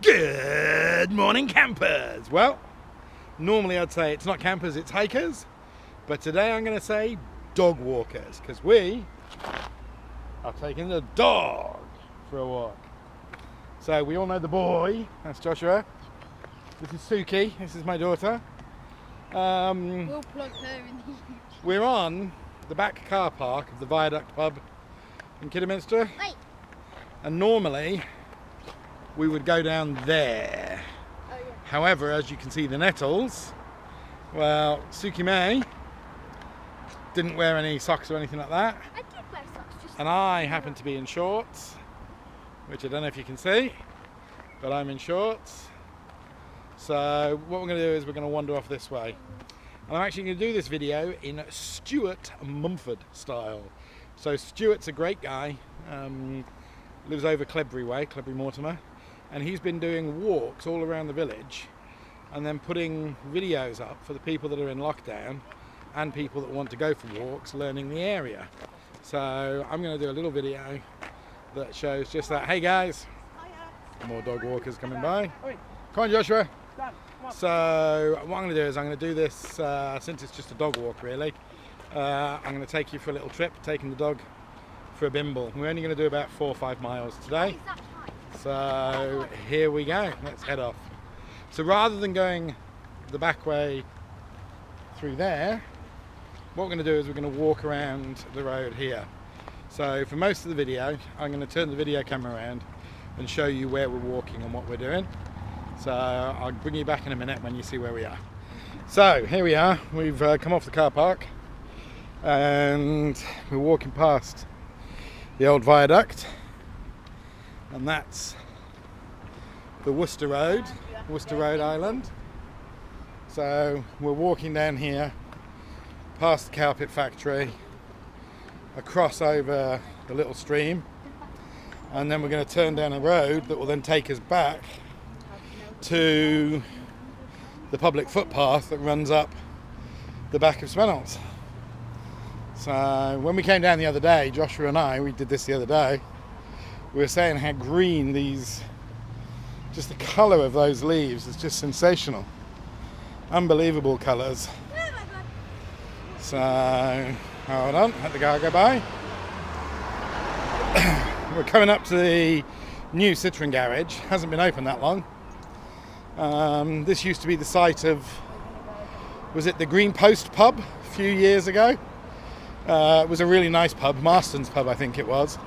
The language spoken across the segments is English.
Good morning, campers. Well, normally I'd say it's not campers, it's hikers, but today I'm going to say dog walkers, because we are taking the dog for a walk. So we all know the boy, that's Joshua. This is Suki, this is my daughter. We'll plug her in the We're on the back car park of the Viaduct pub in Kidderminster. Wait. And normally we would go down there. Oh, yeah. However, as you can see, the nettles, well, Suki May didn't wear any socks or anything like that. I did wear socks just. And I happen to be in shorts, which I don't know if you can see, but I'm in shorts. So what we're going to do is we're going to wander off this way. And I'm actually going to do this video in Stuart Mumford style. So Stuart's a great guy, lives over Clebury Way, Clebury Mortimer, and he's been doing walks all around the village and then putting videos up for the people that are in lockdown and people that want to go for walks, learning the area. So I'm going to do a little video that shows just that. Hey guys, more dog walkers coming by. Come on, Joshua. So what I'm going to do is I'm going to do this, since it's just a dog walk really, I'm going to take you for a little trip, taking the dog for a bimble. We're only going to do about 4 or 5 miles today. So here we go, let's head off. So rather than going the back way through there, what we're going to do is we're going to walk around the road here. So for most of the video, I'm going to turn the video camera around and show you where we're walking and what we're doing. So I'll bring you back in a minute when you see where we are. So here we are, we've come off the car park and we're walking past the old viaduct, and that's the Worcester Road Island. So we're walking down here past the carpet factory, across over the little stream, and then we're going to turn down a road that will then take us back to the public footpath that runs up the back of Spennells. So when we came down the other day, Joshua and I, we did this the other day, we were saying how green these, just the colour of those leaves is just sensational. Unbelievable colours. So, hold on, let the guy go by. We're coming up to the new Citroen garage, hasn't been open that long. This used to be the site of, was it the Green Post pub a few years ago? It was a really nice pub, Marston's pub I think it was.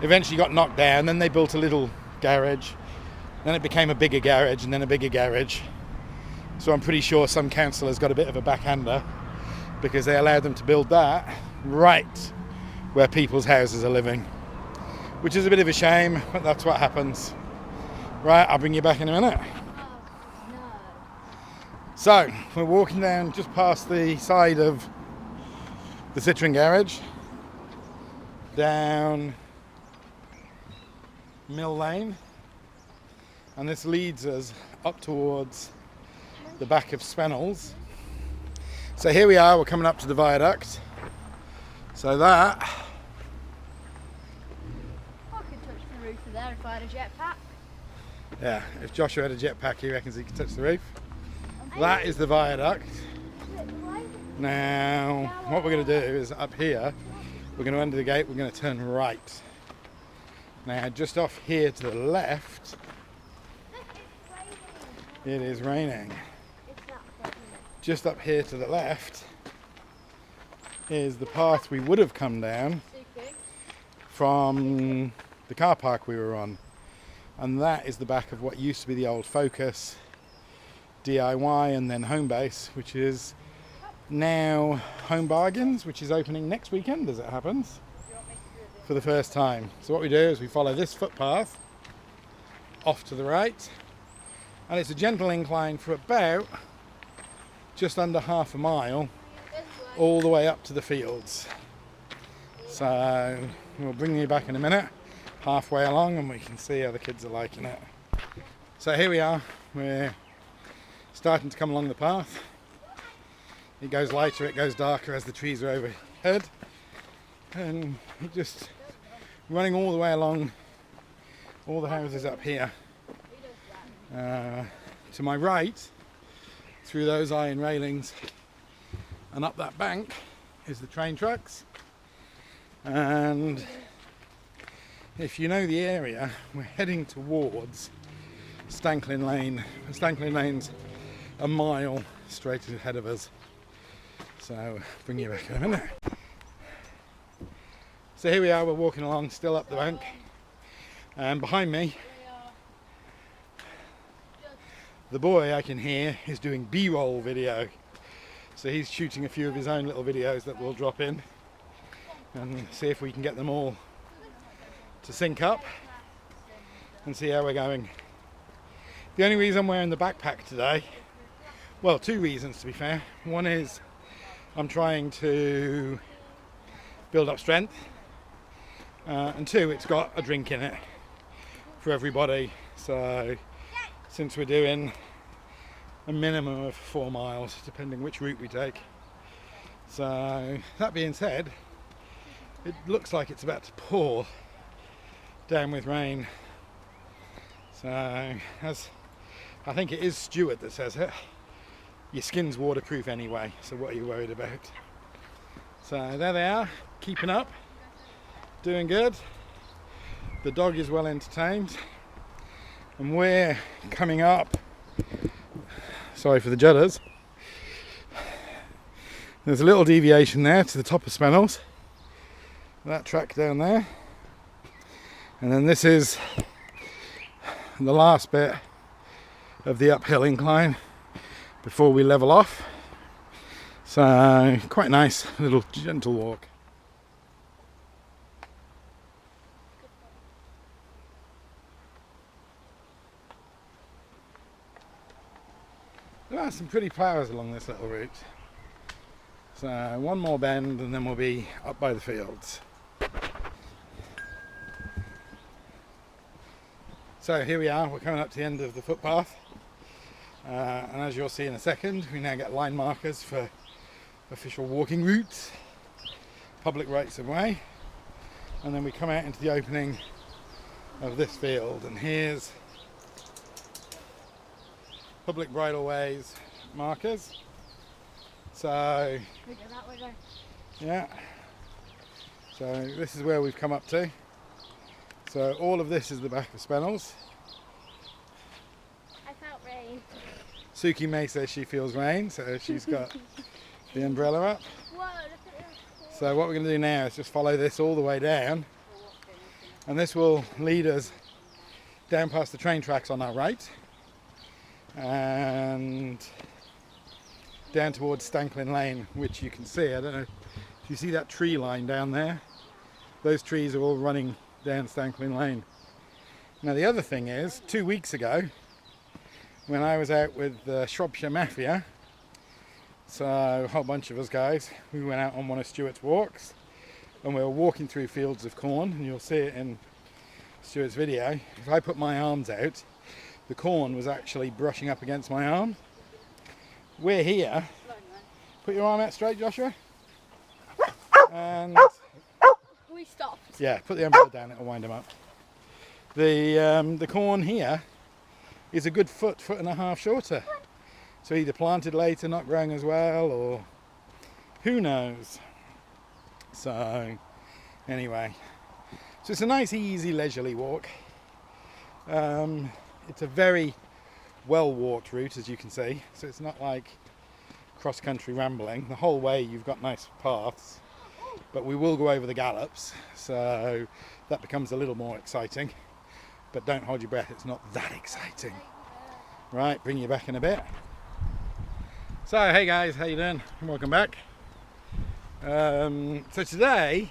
Eventually got knocked down, then they built a little garage, then it became a bigger garage and then a bigger garage. So I'm pretty sure some councillors got a bit of a backhander because they allowed them to build that right where people's houses are living, which is a bit of a shame, but that's what happens. Right, I'll bring you back in a minute. So, we're walking down just past the side of the Citroen garage, down Mill Lane, and this leads us up towards the back of Spennells. So here we are, we're coming up to the viaduct. So that... I could touch the roof of there if I had a jetpack. Yeah, if Joshua had a jetpack, he reckons he could touch the roof. That is the viaduct. Now, what we're going to do is up here, we're going to enter the gate, we're going to turn right. Now, just off here to the left, it is raining. Just up here to the left is the path we would have come down from the car park we were on. And that is the back of what used to be the old Focus DIY and then Home Base, which is now Home Bargains, which is opening next weekend as it happens for the first time. So what we do is we follow this footpath off to the right, and it's a gentle incline for about just under half a mile all the way up to the fields. So we'll bring you back in a minute, halfway along, and we can see how the kids are liking it. So here we are, we're starting to come along the path. It goes lighter, it goes darker as the trees are overhead, and it just running all the way along all the houses up here To my right, through those iron railings and up that bank, is the train tracks. And if you know the area, we're heading towards Stanklyn Lane. Stanklyn Lane's a mile straight ahead of us. So I'll bring you back in a minute. So here we are, we're walking along, still up the bank. And behind me, the boy I can hear is doing B-roll video. So he's shooting a few of his own little videos that we'll drop in and see if we can get them all to sync up and see how we're going. The only reason I'm wearing the backpack today, well, two reasons to be fair. One is I'm trying to build up strength, and two, it's got a drink in it for everybody. So since we're doing a minimum of 4 miles, depending which route we take. So that being said, it looks like it's about to pour down with rain. So as I think it is Stuart that says it, your skin's waterproof anyway, so what are you worried about? So there they are, keeping up, doing good. The dog is well entertained, and we're coming up, sorry for the judders, there's a little deviation there to the top of Spennells, that track down there, and then this is the last bit of the uphill incline before we level off. So quite nice little gentle walk. There are some pretty flowers along this little route. So one more bend and then we'll be up by the fields. So here we are, we're coming up to the end of the footpath, and as you'll see in a second, we now get line markers for official walking routes, public rights of way, and then we come out into the opening of this field, and here's public bridleways markers. So yeah, so this is where we've come up to. So all of this is the back of Spennells. I felt rain. Suki May says she feels rain, so she's got the umbrella up. Whoa, look at this. So what we're going to do now is just follow this all the way down, and this will lead us down past the train tracks on our right and down towards Stanklyn Lane, which you can see. I don't know if you see that tree line down there. Those trees are all running down Stanklyn Lane. Now the other thing is, 2 weeks ago when I was out with the Shropshire Mafia, so a whole bunch of us guys, we went out on one of Stuart's walks and we were walking through fields of corn, and you'll see it in Stuart's video. If I put my arms out, the corn was actually brushing up against my arm. We're here. Put your arm out straight, Joshua. And We stopped. yeah, put the umbrella down, it'll wind them up. The corn here is a good foot and a half shorter. So either planted later, not growing as well, or who knows. So anyway, so it's a nice, easy, leisurely walk. It's a very well walked route, as you can see, so it's not like cross-country rambling. The whole way you've got nice paths, but we will go over the gallops, so that becomes a little more exciting, but don't hold your breath, it's not that exciting. Right, bring you back in a bit. So hey guys, how you doing? Welcome back. So today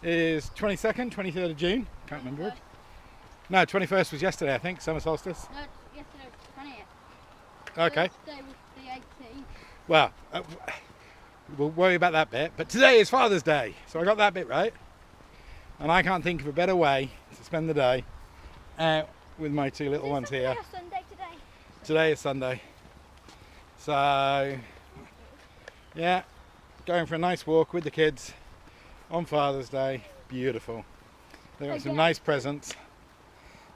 is 22nd, 23rd of June, can't remember it. No, 21st was yesterday, I think, summer solstice. No, yesterday was 20th. Okay. Thursday was the 18th. Well, we'll worry about that bit, but today is Father's Day, so I got that bit right. And I can't think of a better way to spend the day out with my two little ones here. Sunday today. Today is Sunday. So, yeah, going for a nice walk with the kids on Father's Day. Beautiful. They got some nice presents,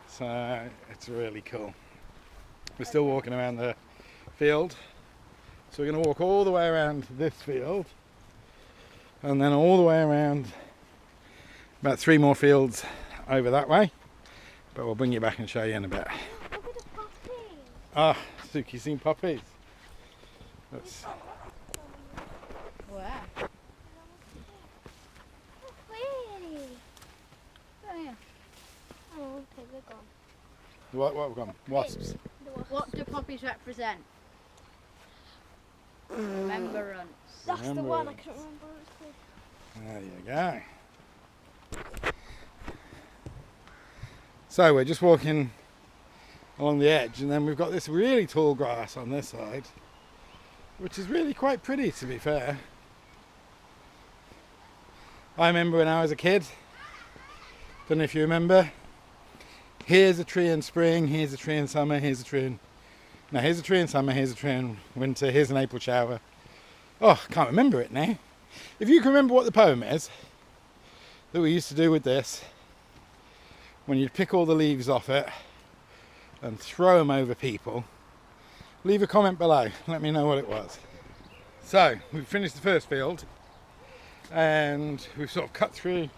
so it's really cool. We're still walking around the field. So we're going to walk all the way around this field and then all the way around about 3 more fields over that way. But we'll bring you back and show you in a bit. Look at the puppies. Ah, Suki's seen puppies. That's... Where? Pretty. Oh yeah. Oh, okay, they're gone. What have we got? Wasps. What do poppies represent? Remembrance. That's the one I can't remember what it's called. There you go. So we're just walking along the edge, and then we've got this really tall grass on this side, which is really quite pretty, to be fair. I remember when I was a kid, don't know if you remember, here's a tree in spring, here's a tree in summer, here's a tree in... No, here's a tree in summer, here's a tree in winter, here's an April shower. Oh, I can't remember it now. If you can remember what the poem is that we used to do with this, when you'd pick all the leaves off it and throw them over people, leave a comment below, let me know what it was. So, we've finished the first field and we've sort of cut through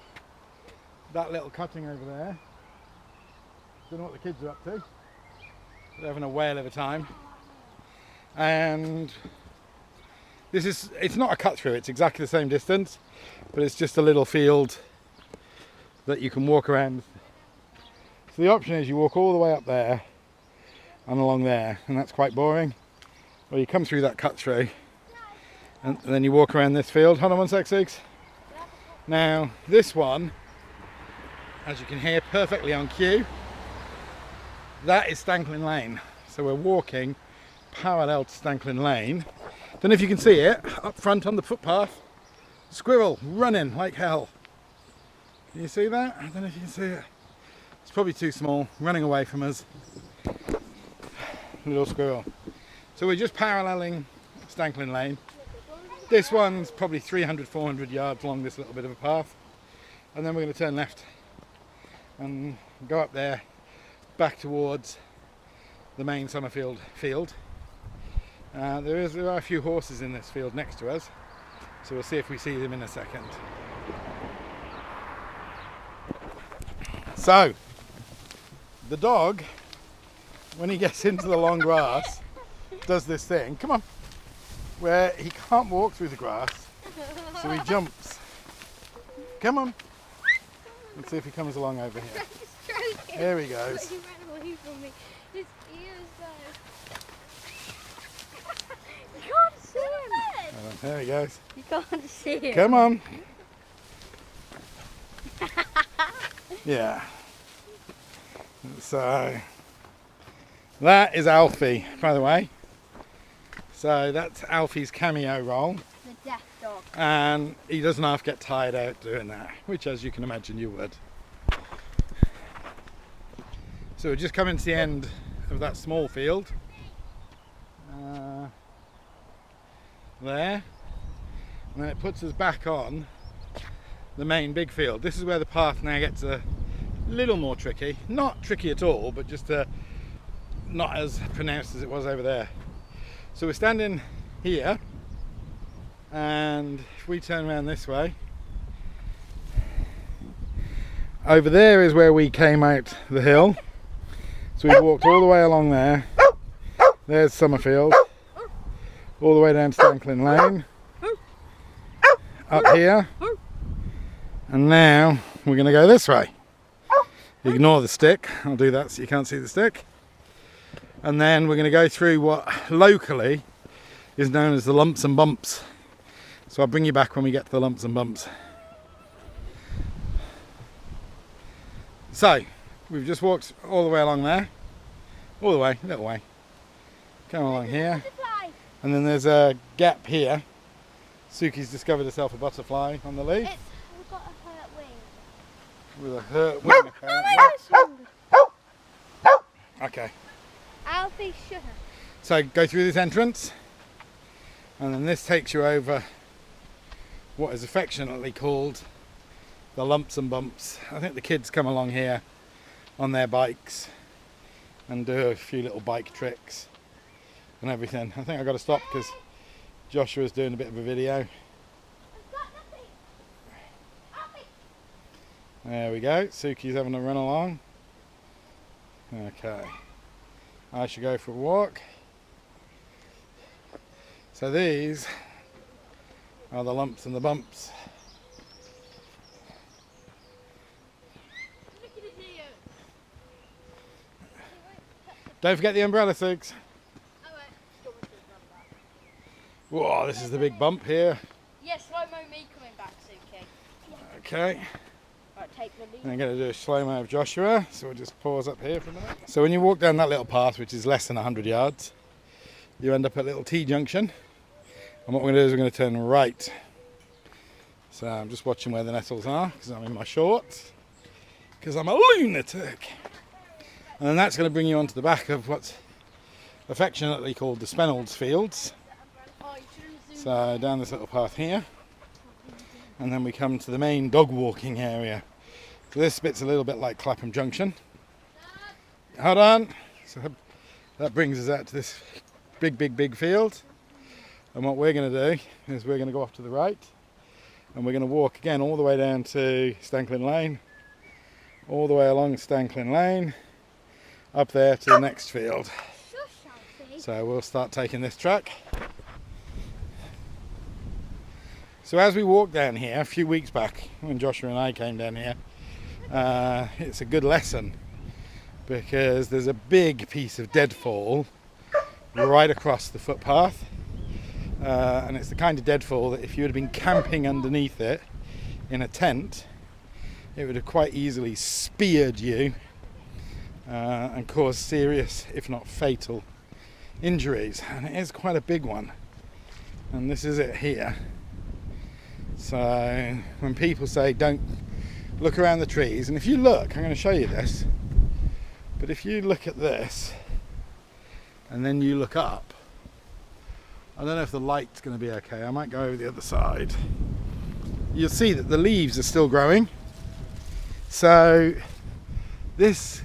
that little cutting over there. Don't know what the kids are up to. They're having a whale of a time. And this is, it's not a cut through, it's exactly the same distance, but it's just a little field that you can walk around. So the option is you walk all the way up there and along there, and that's quite boring. Or you come through that cut through and then you walk around this field. Hold on one sec, Sigs. Now this one, as you can hear perfectly on cue, that is Stanklyn Lane. So we're walking parallel to Stanklyn Lane. Don't know if you can see it up front on the footpath. Squirrel running like hell. Can you see that? I don't know if you can see it. It's probably too small, running away from us. Little squirrel. So we're just paralleling Stanklyn Lane. This one's probably 300-400 yards along this little bit of a path. And then we're going to turn left and go up there, back towards the main Summerfield field. There are a few horses in this field next to us, so we'll see if we see them in a second. So, the dog, when he gets into the long grass, does this thing, come on, where he can't walk through the grass, so he jumps. Come on. Let's see if he comes along over here. There he goes. He ran away from me. His ears though. You can't see him. There he goes. You can't see it. Come on. Yeah. So that is Alfie, by the way. So that's Alfie's cameo role. The death dog. And he doesn't half get tired out doing that, which, as you can imagine, you would. So we're just coming to the end of that small field. There. And then it puts us back on the main big field. This is where the path now gets a little more tricky. Not tricky at all, but just not as pronounced as it was over there. So we're standing here, and if we turn around this way, over there is where we came out the hill. So we walked all the way along there. There's Summerfield. All the way down to Stanklyn Lane. Up here. And now we're going to go this way. Ignore the stick. I'll do that so you can't see the stick. And then we're going to go through what locally is known as the lumps and bumps. So I'll bring you back when we get to the lumps and bumps. So we've just walked all the way along there. All the way, a little way. Come along here. And then there's a gap here. Suki's discovered herself a butterfly on the leaf. We've got a hurt wing. With a hurt wing apparently. Okay. Alfie, shut up. So go through this entrance, and then this takes you over what is affectionately called the lumps and bumps. I think the kids come along here on their bikes and do a few little bike tricks and everything. I think I've got to stop because Joshua's doing a bit of a video. There we go, Suki's having a run along. Okay, I should go for a walk. So these are the lumps and the bumps. Don't forget the umbrella, Sugs. Whoa, this is the big bump here. Yes, slow-mo me coming back, Suki. Okay. Right, take the lead. I'm going to do a slow-mo of Joshua, so we'll just pause up here for a minute. So when you walk down that little path, which is less than 100 yards, you end up at a little T-junction. And what we're going to do is we're going to turn right. So I'm just watching where the nettles are, because I'm in my shorts, because I'm a lunatic. And then that's going to bring you onto the back of what's affectionately called the Spennells fields. So down this little path here, and then we come to the main dog walking area. So this bit's a little bit like Clapham Junction. Hold on. So that brings us out to this big field. And what we're going to do is we're going to go off to the right, and we're going to walk again all the way down to Stanklyn Lane, all the way along Stanklyn Lane, up there to the next field. So we'll start taking this track. So as we walk down here, a few weeks back when Joshua and I came down here, it's a good lesson because there's a big piece of deadfall right across the footpath, and it's the kind of deadfall that if you had been camping underneath it in a tent, it would have quite easily speared you and caused serious, if not fatal, injuries. And it is quite a big one, and this is it here. So when people say don't look around the trees, and if you look, I'm going to show you this, but if you look at this and then you look up, I don't know if the light's going to be okay, I might go over the other side. You'll see that the leaves are still growing. So this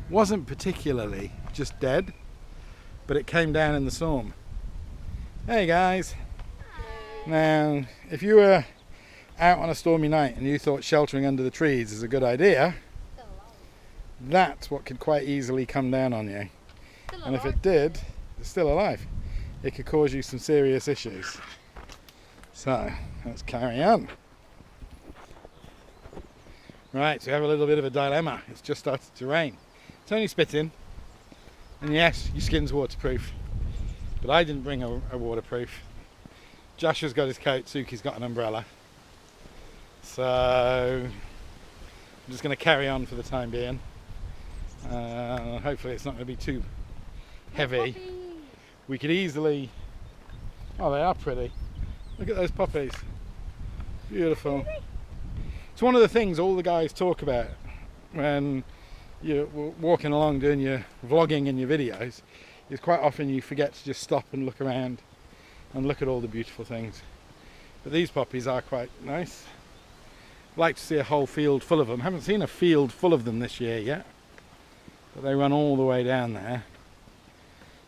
wasn't particularly just dead, but it came down in the storm. Hey guys. Now, if you were out on a stormy night and you thought sheltering under the trees is a good idea, that's what could quite easily come down on you. And if it did, it's still alive. It could cause you some serious issues. So, let's carry on. Right, so we have a little bit of a dilemma. It's just started to rain. It's only spitting. And yes, your skin's waterproof. But I didn't bring a waterproof. Joshua's got his coat, Suki's got an umbrella. So I'm just going to carry on for the time being. Hopefully it's not going to be too heavy. We could easily... Oh, they are pretty. Look at those puppies. Beautiful. It's one of the things all the guys talk about when you're walking along doing your vlogging and your videos, is quite often you forget to just stop and look around and look at all the beautiful things. But these puppies are quite nice. I'd like to see a whole field full of them. I haven't seen a field full of them this year yet, but they run all the way down there.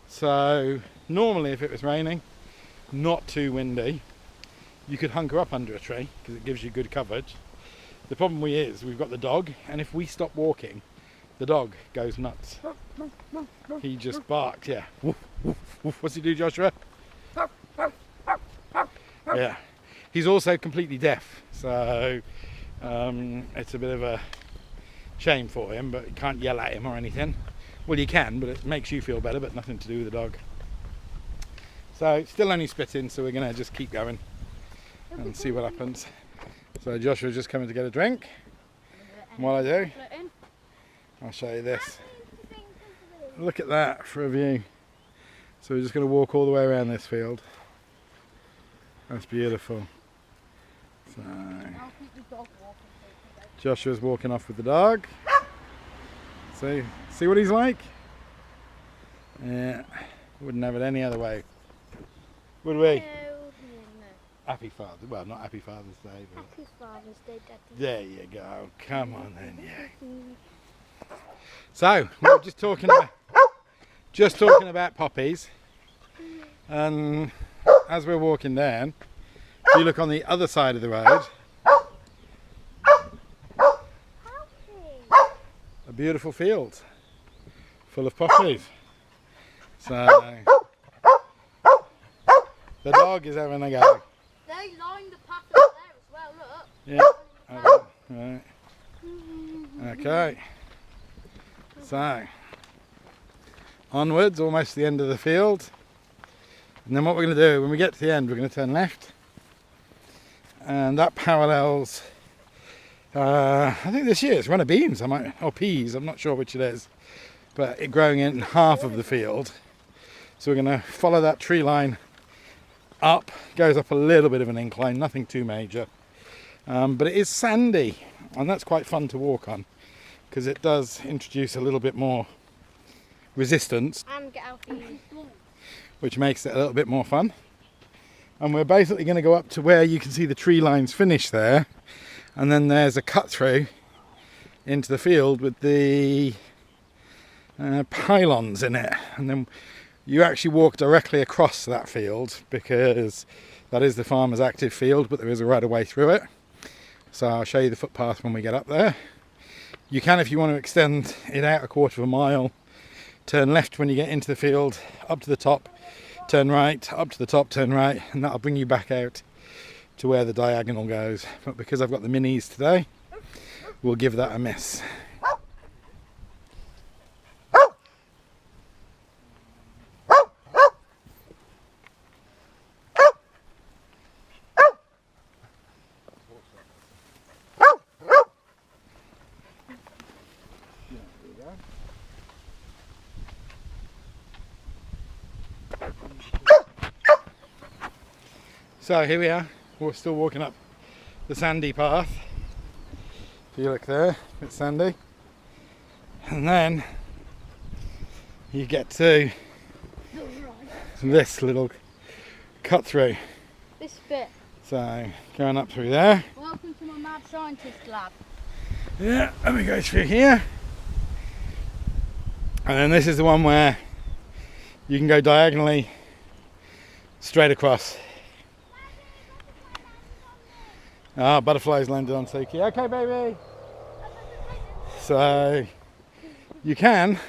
So normally if it was raining, not too windy, you could hunker up under a tree because it gives you good coverage. The problem is we've got the dog, and if we stop walking, the dog goes nuts. He just barks, yeah. Woof, woof, woof. What's he do, Joshua? Yeah, he's also completely deaf, so it's a bit of a shame for him, but you can't yell at him or anything. Well, you can, but it makes you feel better, but nothing to do with the dog. So it's still only spitting, so we're going to just keep going and see what happens. So Joshua's just coming to get a drink, and while I do, I'll show you this. Look at that for a view. So we're just going to walk all the way around this field. That's beautiful. So Joshua's walking off with the dog. See what he's like? Yeah, wouldn't have it any other way, would we? No. Happy Father's, well, not Happy Father's Day, but Happy Father's Day, Daddy. there you go. Come on then, yeah. So we were just talking about poppies, and as we're walking down, if you look on the other side of the road, a beautiful field full of poppies. So the dog is having a go. They lined the path up there as well, look. Yeah. Okay. Right. Okay. So onwards, almost the end of the field. And then what we're going to do when we get to the end, we're going to turn left. And that parallels, I think this year it's runner beans, or peas, I'm not sure which it is. But it growing in half of the field. So we're going to follow that tree line up. Goes up a little bit of an incline, nothing too major. But it is sandy, and that's quite fun to walk on, because it does introduce a little bit more resistance, And get out the which makes it a little bit more fun. And we're basically going to go up to where you can see the tree lines finish there, and then there's a cut through into the field with the pylons in it, and then you actually walk directly across that field, because that is the farmer's active field, but there is a right of way through it. So I'll show you the footpath when we get up there. You can, if you want to extend it out a quarter of a mile, turn left when you get into the field, up to the top, turn right, up to the top, turn right, and that'll bring you back out to where the diagonal goes. But because I've got the minis today, we'll give that a miss. So here we are, we're still walking up the sandy path. If you look there, it's sandy. And then you get to this little cut through. This bit. So going up through there. Welcome to my mad scientist lab. Yeah, let me go through here. And then this is the one where you can go diagonally straight across. Ah, butterflies landed on Suki. Okay, baby. So you can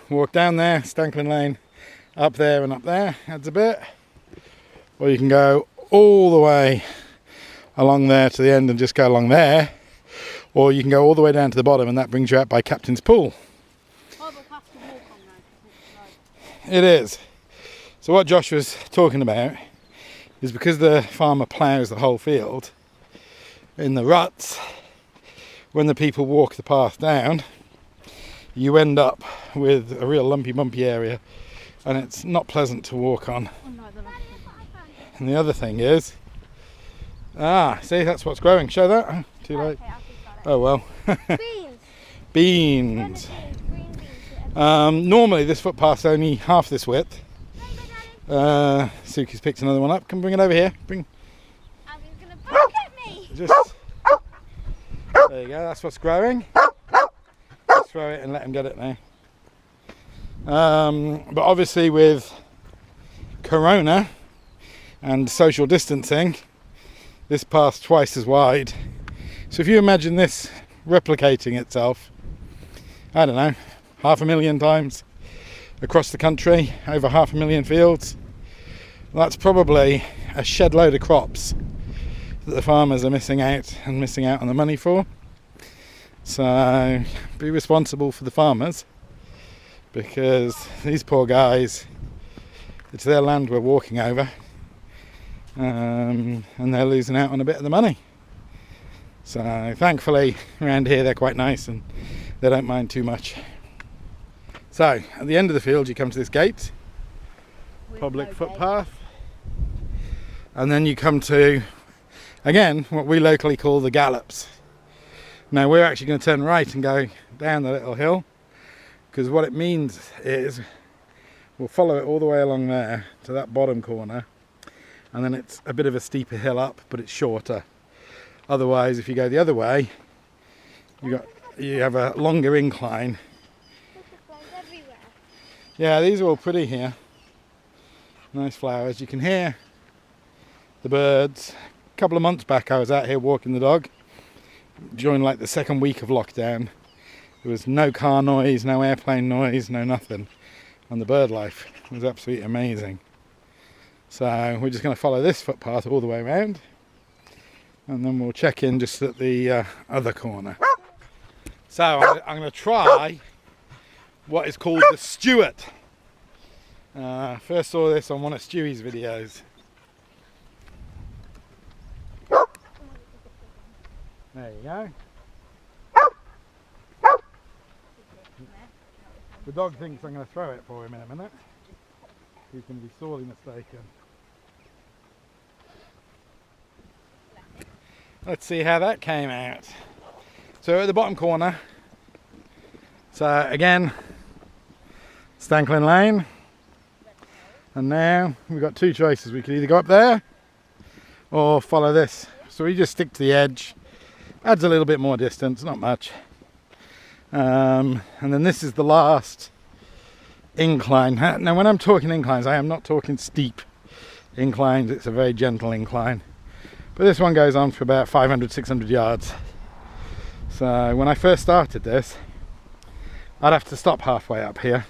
walk down there, Stanklyn Lane, up there and up there, adds a bit. Or you can go all the way along there to the end and just go along there. Or you can go all the way down to the bottom, and that brings you out by Captain's Pool. It is. So what Josh was talking about is, because the farmer ploughs the whole field, in the ruts, when the people walk the path down, you end up with a real lumpy bumpy area, and it's not pleasant to walk on. And the other thing is, see, that's what's growing. Show that. Too late. Oh well. beans. Beans. Green beans. Normally this footpath's only half this width. Suki's picked another one up. Come bring it over here. Bring. Abby's gonna bark at me. Just. There you go. That's what's growing. Just throw it and let him get it now. But obviously with Corona and social distancing, this path's twice as wide. So if you imagine this replicating itself, I don't know, 500,000 times across the country, over 500,000 fields, that's probably a shed load of crops that the farmers are missing out on the money for. So be responsible for the farmers, because these poor guys, it's their land we're walking over, and they're losing out on a bit of the money. So thankfully around here they're quite nice and they don't mind too much. So at the end of the field you come to this gate, public footpath, and then you come to, again, what we locally call the gallops. Now we're actually going to turn right and go down the little hill, because what it means is we'll follow it all the way along there to that bottom corner, and then it's a bit of a steeper hill up, but it's shorter. Otherwise, if you go the other way, you got you have a longer incline. Butterflies everywhere. Yeah, these are all pretty here. Nice flowers. You can hear the birds. A couple of months back I was out here walking the dog during like the second week of lockdown. There was no car noise, no airplane noise, no nothing. And the bird life was absolutely amazing. So we're just going to follow this footpath all the way around. And then we'll check in just at the other corner. So I'm going to try what is called the Stewart. First saw this on one of Stewie's videos. There you go. The dog thinks I'm going to throw it for him in a minute. He's going to be sorely mistaken. Let's see how that came out. So at the bottom corner, so again, Stanklyn Lane. And now we've got two choices. We could either go up there or follow this. So we just stick to the edge. Adds a little bit more distance, not much. And then this is the last incline. Now when I'm talking inclines, I am not talking steep inclines. It's a very gentle incline. But this one goes on for about 500, 600 yards. So when I first started this, I'd have to stop halfway up here.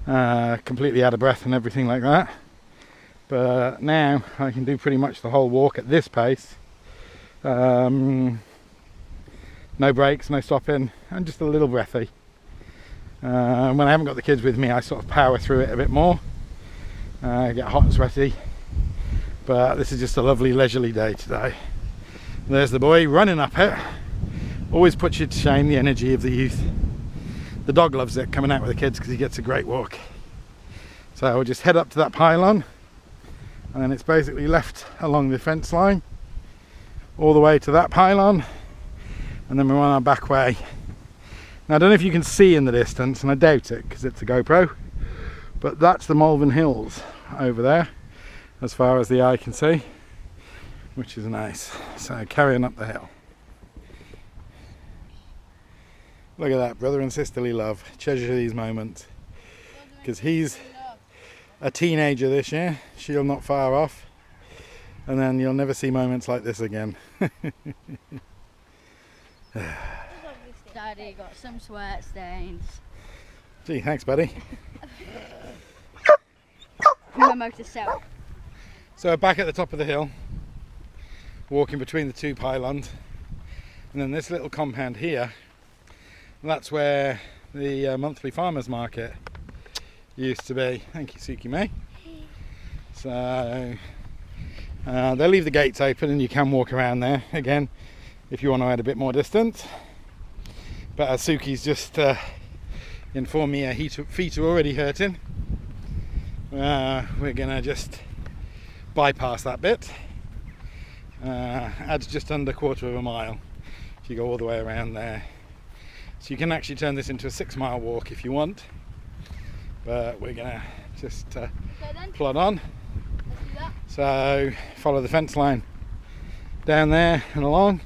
Completely out of breath and everything like that. But now I can do pretty much the whole walk at this pace. No brakes, no stopping, and just a little breathy. When I haven't got the kids with me, I sort of power through it a bit more. Get hot and sweaty. But this is just a lovely leisurely day today. There's the boy running up it. Always puts you to shame, the energy of the youth. The dog loves it, coming out with the kids, because he gets a great walk. So we'll just head up to that pylon, and then it's basically left along the fence line all the way to that pylon, and then we're on our back way. Now I don't know if you can see in the distance, and I doubt it because it's a GoPro, but that's the Malvern Hills over there as far as the eye can see, which is nice. So carrying up the hill. Look at that, brother and sisterly love. Treasure these moments, because he's a teenager this year. She'll not far off, and then you'll never see moments like this again. Daddy got some sweat stains. Gee, thanks buddy. My motor self. So back at the top of the hill, walking between the two pylons, and then this little compound here, that's where the monthly farmers market used to be. Thank you, Suki May. So they'll leave the gates open and you can walk around there again if you want to add a bit more distance. But as Suki's just informed me her feet are already hurting, we're gonna just bypass that bit. Adds just under a quarter of a mile if you go all the way around there. So you can actually turn this into a 6-mile walk if you want, but we're gonna just plod on. Let's do that. So follow the fence line down there and along,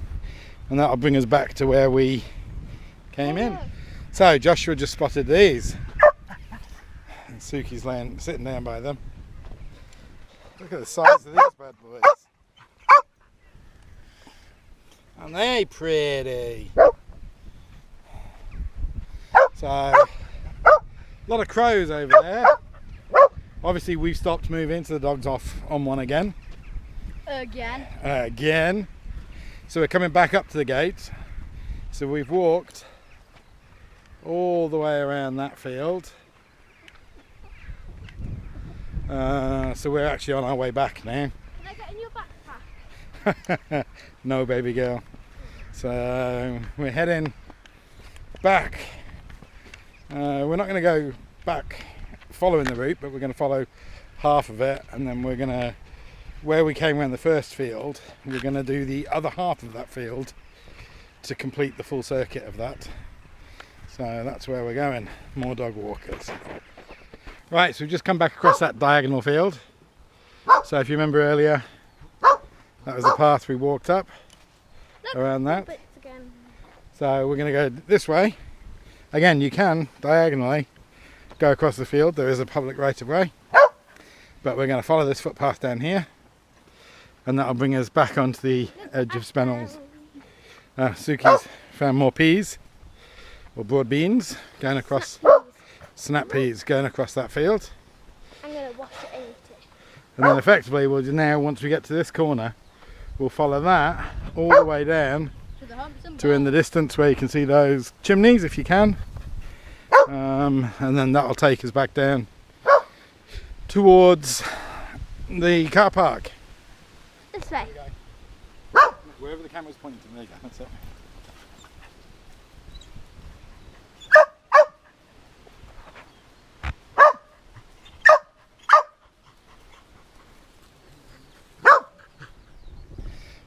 and that'll bring us back to where we came in. So Joshua just spotted these, and Suki's sitting down by them. Look at the size of these bad boys. Aren't they pretty? So, a lot of crows over there. Obviously we've stopped moving, so the dog's off on one again. Again. So we're coming back up to the gate. So we've walked all the way around that field. So we're actually on our way back now. Can I get in your backpack? No, baby girl. So we're heading back. We're not going to go back following the route, but we're going to follow half of it, and then we're going to, where we came around the first field, we're going to do the other half of that field to complete the full circuit of that. So that's where we're going. More dog walkers. Right, so we've just come back across that diagonal field. So if you remember earlier, that was the path we walked up around that. Bits again. So we're going to go this way. Again, you can diagonally go across the field. There is a public right of way. But we're going to follow this footpath down here. And that'll bring us back onto the edge of Spennells. Suki's found more peas, or broad beans, going across, snap peas going across that field. I'm going to wash it and eat it. And then effectively, we'll now, once we get to this corner, we'll follow that all the way down to in the distance where you can see those chimneys, if you can. And then that'll take us back down towards the car park. This way. Wherever the camera's pointing, there you go, that's it.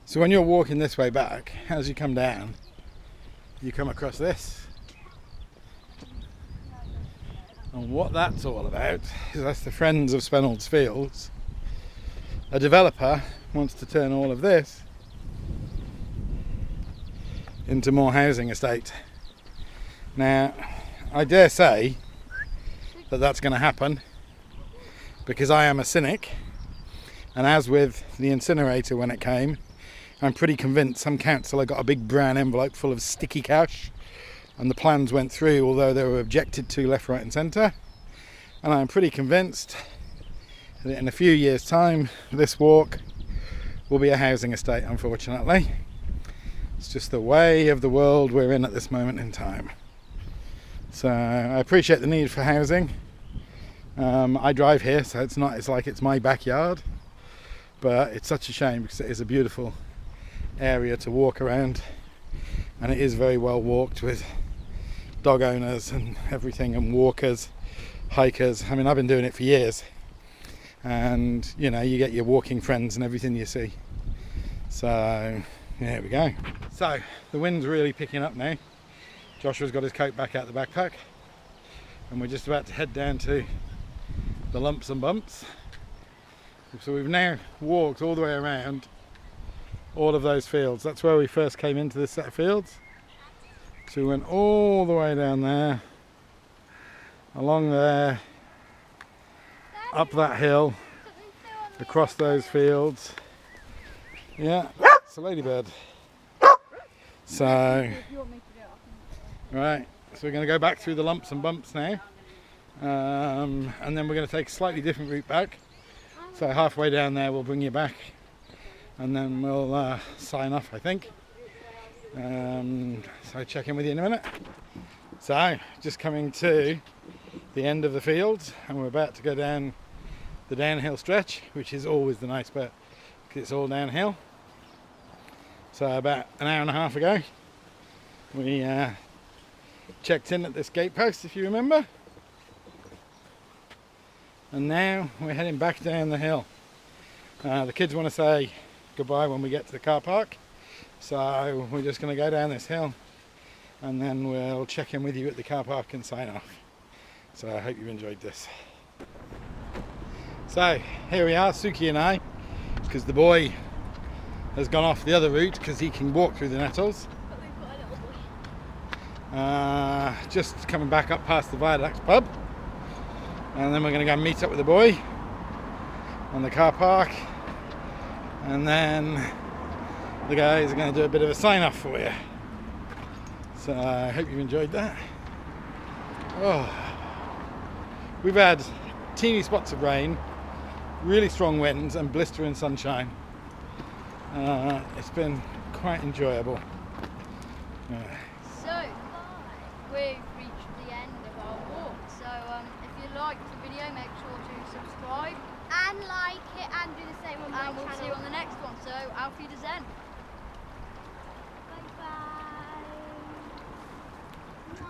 So when you're walking this way back, as you come down, you come across this. And what that's all about is that's the Friends of Spennells Fields. A developer wants to turn all of this into more housing estate. Now, I dare say that that's going to happen because I am a cynic, and as with the incinerator when it came, I'm pretty convinced some council got a big brown envelope full of sticky cash and the plans went through, although they were objected to left, right and centre. And I'm pretty convinced that in a few years' time this walk will be a housing estate, unfortunately. It's just the way of the world we're in at this moment in time. So I appreciate the need for housing. I drive here, so it's like it's my backyard, but it's such a shame because it is a beautiful area to walk around, and it is very well walked with dog owners and everything, and walkers, hikers. I mean, I've been doing it for years, and you know, you get your walking friends and everything you see. So there we go. So the wind's really picking up now. Joshua's got his coat back out the backpack, and we're just about to head down to the lumps and bumps. So we've now walked all the way around all of those fields. That's where we first came into this set of fields. So we went all the way down there, along there, up that hill, across those fields. Yeah, it's a ladybird. So, right, so we're going to go back through the lumps and bumps now, and then we're going to take a slightly different route back. So halfway down there we'll bring you back, and then we'll sign off, I think. So check in with you in a minute. So just coming to the end of the field, and we're about to go down the downhill stretch, which is always the nice bit because it's all downhill. So about an hour and a half ago we checked in at this gate post, if you remember, and now we're heading back down the hill. The kids want to say goodbye when we get to the car park, so we're just going to go down this hill and then we'll check in with you at the car park and sign off. So I hope you've enjoyed this. So here we are, Suki and I, because the boy has gone off the other route because he can walk through the nettles. Just coming back up past the Viaduct pub, and then we're going to go and meet up with the boy on the car park, and then the guys are going to do a bit of a sign off for you. So I hope you've enjoyed that. Oh, we've had teeny spots of rain, really strong winds and blistering sunshine. It's been quite enjoyable. So we've reached the end of our walk. So if you liked the video, make sure to subscribe And like it and do the same on my and we'll see you on the next one. So auf Wiedersehen. Bye bye.